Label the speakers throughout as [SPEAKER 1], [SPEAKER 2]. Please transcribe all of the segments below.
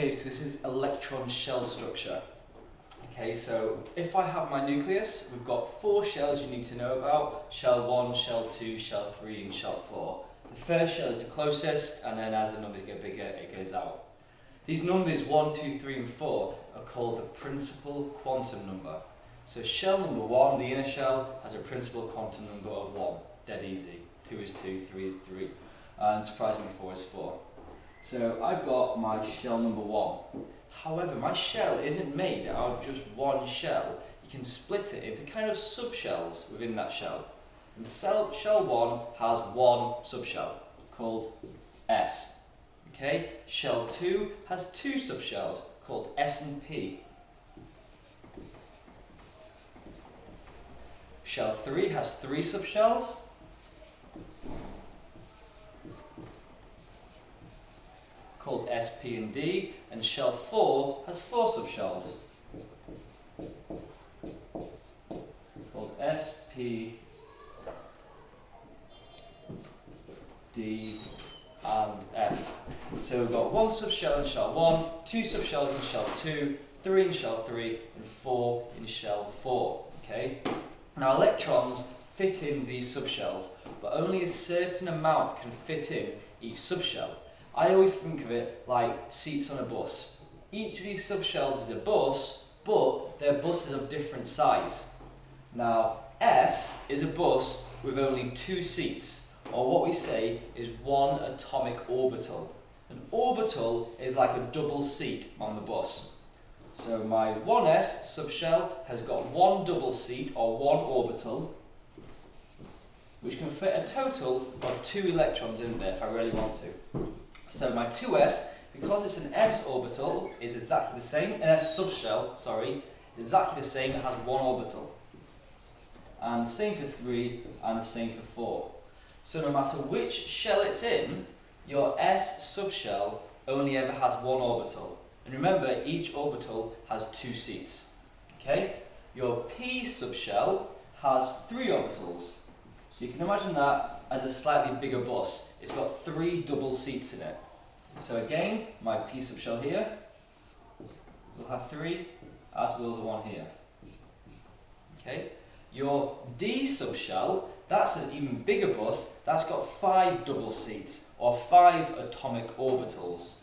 [SPEAKER 1] Okay, so this is electron shell structure. Okay, so if I have my nucleus, we've got 4 shells you need to know about: shell 1, shell 2, shell 3 and shell 4. The first shell is the closest, and then as the numbers get bigger it goes out. These numbers 1, 2, 3 and 4 are called the principal quantum number. So shell number 1, the inner shell, has a principal quantum number of 1. Dead easy. 2 is 2, 3 is 3, and surprisingly 4 is 4. So I've got my shell number 1. However, my shell isn't made out of just one shell. You can split it into kind of subshells within that shell. And shell 1 has one subshell called S. Okay? Shell 2 has 2 subshells called S and P. Shell 3 has 3 subshells. Called S, P and D, and shell 4 has 4 subshells called S, P, D and F. So we've got 1 subshell in shell 1, 2 subshells in shell 2, 3 in shell 3 and 4 in shell 4. Okay? Now electrons fit in these subshells, but only a certain amount can fit in each subshell. I always think of it like seats on a bus. Each of these subshells is a bus, but they're buses of different size. Now, S is a bus with only 2 seats, or what we say is 1 atomic orbital. An orbital is like a double seat on the bus. So my 1s subshell has got 1 double seat, or 1 orbital, which can fit a total of 2 electrons in there if I really want to. So my 2s, because it's an s orbital, is exactly the same. An s subshell, sorry, is exactly the same. It has 1 orbital. And the same for 3, and the same for 4. So no matter which shell it's in, your s subshell only ever has 1 orbital. And remember, each orbital has 2 seats. Okay? Your p subshell has 3 orbitals. So you can imagine that as a slightly bigger bus. It's got 3 double seats in it. So again, my P subshell here will have 3, as will the one here. Okay? Your D subshell, that's an even bigger bus. That's got 5 double seats, or 5 atomic orbitals.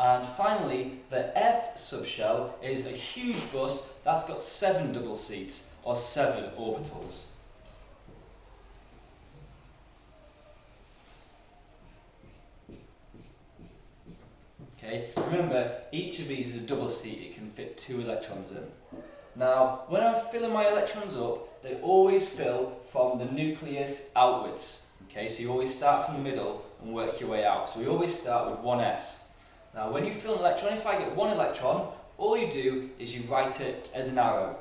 [SPEAKER 1] And finally, the F subshell is a huge bus that's got 7 double seats, or 7 orbitals. Okay, remember, each of these is a double seat. It can fit 2 electrons in. Now, when I'm filling my electrons up, they always fill from the nucleus outwards. Okay, so you always start from the middle and work your way out. So we always start with 1s. Now when you fill an electron, if I get 1 electron, all you do is you write it as an arrow.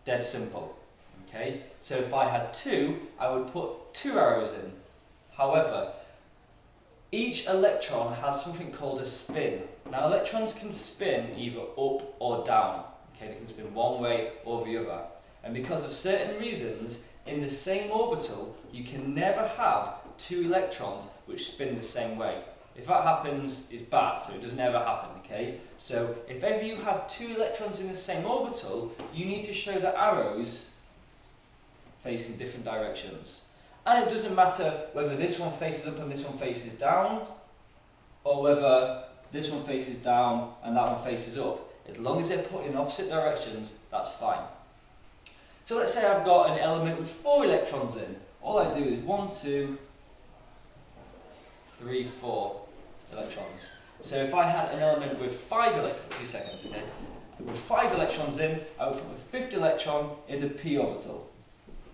[SPEAKER 1] Dead simple. Okay? So if I had 2, I would put 2 arrows in. However, each electron has something called a spin. Now electrons can spin either up or down. Okay, they can spin one way or the other. And because of certain reasons, in the same orbital, you can never have 2 electrons which spin the same way. If that happens, it's bad, so it doesn't ever happen, okay? So if ever you have 2 electrons in the same orbital, you need to show the arrows facing different directions. And it doesn't matter whether this one faces up and this one faces down, or whether this one faces down and that one faces up. As long as they're put in opposite directions, that's fine. So let's say I've got an element with 4 electrons in. All I do is 1, 2, 3, 4 electrons. So if I had an element with 5 electrons, 2 seconds, okay? With 5 electrons in, I would put the 5th electron in the p orbital.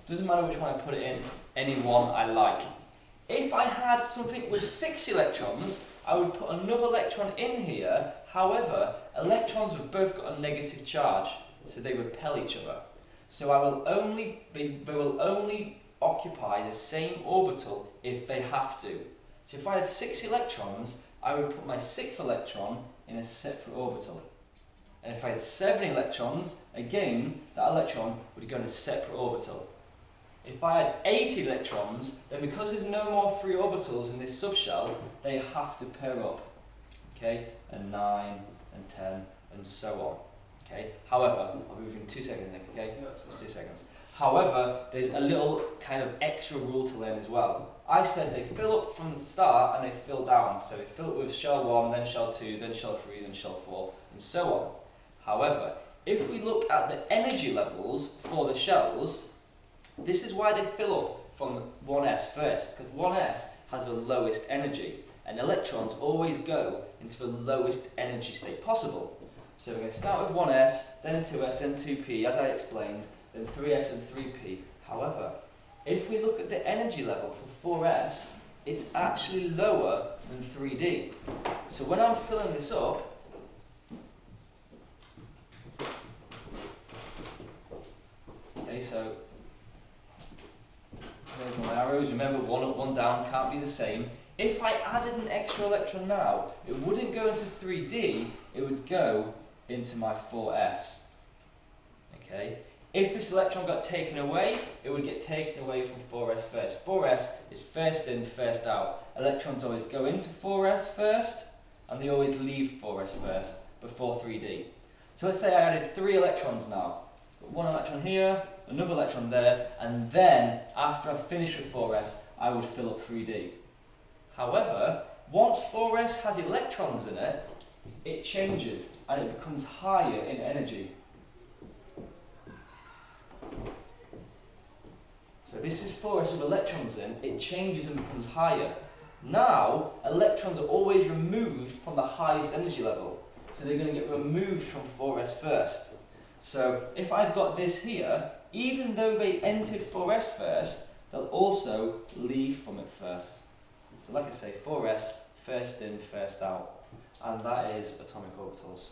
[SPEAKER 1] Doesn't matter which one I put it in, any one I like. If I had something with 6 electrons, I would put another electron in here. However, electrons have both got a negative charge, so they repel each other. So they will only occupy the same orbital if they have to. So if I had 6 electrons, I would put my 6th electron in a separate orbital. And if I had 7 electrons, again, that electron would go in a separate orbital. If I had 8 electrons, then because there's no more free orbitals in this subshell, they have to pair up. Okay, and 9 and 10 and so on. Okay. However, I'll be moving 2 seconds, Nick. Okay, just 2 seconds. However, there's a little kind of extra rule to learn as well. I said they fill up from the start and they fill down. So they fill up with shell 1, then shell 2, then shell 3, then shell 4, and so on. However, if we look at the energy levels for the shells, this is why they fill up from 1s first, because 1s has the lowest energy, and electrons always go into the lowest energy state possible. So we're going to start with 1s, then 2s, then 2p, as I explained, then 3s and 3p. However, if we look at the energy level for 4s, it's actually lower than 3d. So when I'm filling this up, okay, so there's my arrows. Remember, 1 up, 1 down can't be the same. If I added an extra electron now, it wouldn't go into 3d, it would go into my 4s. Okay? If this electron got taken away, it would get taken away from 4s first. 4s is first in, first out. Electrons always go into 4s first, and they always leave 4s first, before 3d. So let's say I added 3 electrons now. Got 1 electron here, another electron there, and then, after I finish with 4s, I would fill up 3d. However, once 4s has electrons in it, it changes, and it becomes higher in energy. So this is 4s with electrons in, it changes and becomes higher. Now, electrons are always removed from the highest energy level. So they're going to get removed from 4s first. So if I've got this here, even though they entered 4s first, they'll also leave from it first. So like I say, 4s, first in, first out. And that is atomic orbitals.